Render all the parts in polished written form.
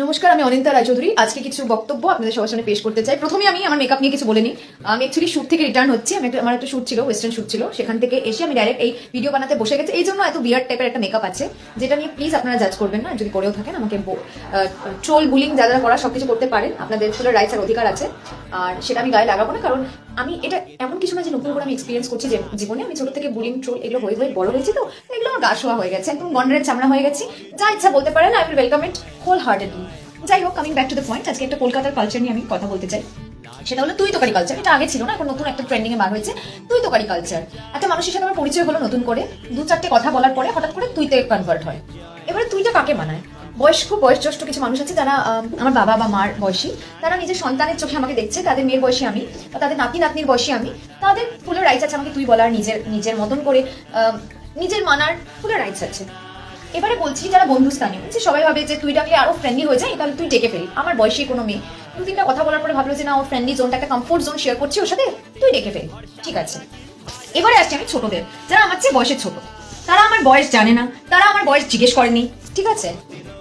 নমস্কার, আমি অনিন্তা রায়চৌধুরী। আজকে কিছু বক্তব্য আপনাদের সবার সামনে পেশ করতে চাই। প্রথমে আমি আমার মেকআপ নিয়ে কিছু বলে নিই। আমি অ্যাকচুয়ালি শুট থেকে রিটার্ন হচ্ছি। আমার একটা শুট ছিল, ওয়েস্টার্ন শুট ছিল। সেখান থেকে এসে আমি ডাইরেক্ট এই ভিডিও বানাতে বসে গেছি। এই জন্য এত বিয়ার্ড টাইপের একটা মেকআপ আছে, যেটা নিয়ে প্লিজ আপনারা জাজ করবেন না। যদি করেও থাকেন, আমাকে ট্রোল বুলিং যা যা করা সবকিছু করতে পারেন। আপনাদের ফুলের রাইটস আর অধিকার আছে, আর সেটা আমি গায়ে লাগাবো না। কারণ আমি এটা এমন কিছু না যে নতুন করে আমি এক্সপিরিয়েন্স করছি যে জীবনে। আমি ছোট থেকে বুলিং ট্রোল এগুলো হয়ে হয়ে বড় হয়েছি, তো এগুলো আমার গা শোয়া হয়ে গেছে, একদম গন্ডারের চামড়া হয়ে গেছি। যা ইচ্ছা বলতে পারেন, I will welcome it wholeheartedly. যাই হোক, coming back to the point, আজকে একটা কলকাতার কালচার নিয়ে আমি কথা বলতে চাই। সেটা হলো তুই তোকারি কালচার। এটা আগে ছিল না, এখন নতুন একটা ট্রেন্ডিং এ বার হয়েছে তুই তোকারি কালচার। একটা মানুষের সাথে আমার পরিচয় হলো নতুন করে, দু চারটে কথা বলার পরে হঠাৎ করে তুইতে কনভার্ট হয়। এবারে তুইটা কাকে মানায়? বয়সজ্যেষ্ঠ কিছু মানুষ আছে যারা আমার বাবা বা মার বয়সী, তারা নিজের সন্তানের চোখে আমাকে দেখছে, তাদের মেয়ের বয়সী আমি বা তাদের নাতি নাতনির বয়সী আমি, তাদের ফুলের রাইটস আছে আমাকে তুই বলার, নিজের মতন করে নিজের মানার ফুলের রাইটস আছে। এবারে বলছি যারা বন্ধুস্থানীয়, যে সবাই ভাবে যে তুই ডাকলে আরো ফ্রেন্ডলি হয়ে যায়, তাহলে তুই ডেকে ফেলি। আমার বয়সী কোনো মেয়ে দু তিনটা কথা বলার পরে ভাবলো যে না, ওর ফ্রেন্ডলি জোনটা, একটা কমফোর্ট জোন শেয়ার করছি ওর সাথে, তুই ডেকে ফেলি। ঠিক আছে, এবারে আসছি আমি ছোটদের, যারা আমার চেয়ে বয়সে ছোট। তারা আমার বয়স জানে না, তারা আমার বয়স জিজ্ঞেস করেনি। ঠিক আছে,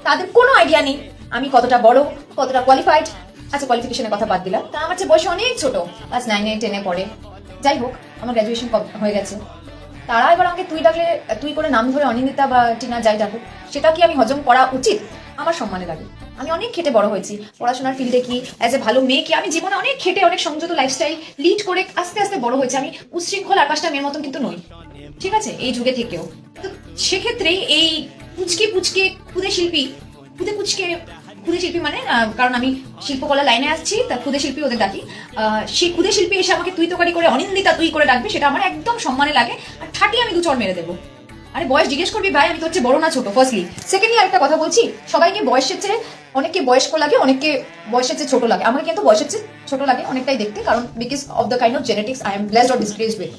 তাদের কোনো আইডিয়া নেই আমি কতটা বড়, কতটা কোয়ালিফাইড। আচ্ছা, কোয়ালিফিকেশনের কথা বাদ দিলাম, তারা আমার চেয়ে বয়সে অনেক ছোট, ক্লাস 9 10 পড়ে। যাই হোক, আমার গ্র্যাজুয়েশন হয়ে গেছে। তারা এবার আমাকে তুই ডাকলে, তুই করে নাম ধরে অনিন্দিতা বা টিনা যাই ডাকুক, সেটা কি আমি হজম করা উচিত? আমার সম্মানে লাগে। আমি অনেক খেটে বড় হয়েছি পড়াশোনার ফিল্ডে, কি অ্যাজ এ ভালো মেয়ে কি আমি জীবনে অনেক খেটে, অনেক সংযত লাইফস্টাইল লিড করে আস্তে আস্তে বড় হয়েছি। আমি উচ্ছৃঙ্খল আর পাঁচটা মেয়ের মতন কিন্তু নই, ঠিক আছে, এই যুগে থেকেও। তো সেক্ষেত্রে এই পুচকে পুচকে ক্ষুদে শিল্পী, ক্ষুদে পুচকে ক্ষুদে শিল্পী মানে, কারণ আমি শিল্পকলা লাইনে আসছি, তা ক্ষুদে শিল্পী ওদের ডাকি। সেই ক্ষুদে শিল্পী এসে আমাকে তুই তোকারি করে অনিন্দিতা তুই করে ডাকবে, সেটা আমার একদম সম্মানে লাগে। আর ঠাটি আমি দু চড় মেরে দেবো। আরে বয়স জিজ্ঞেস করবি ভাই, আমি তোর চেয়ে বড় না ছোট, ফার্স্টলি। সেকেন্ডলি আরেকটা কথা বলছি, সবাইকে বয়সের চেয়ে, অনেককে বয়স্ক লাগে, অনেককে বয়সের চেয়ে ছোট লাগে। আমাকে কিন্তু বয়সের চেয়ে ছোট লাগে অনেকটাই দেখতে, কারণ because of the kind of genetics I am blessed or disgraced with.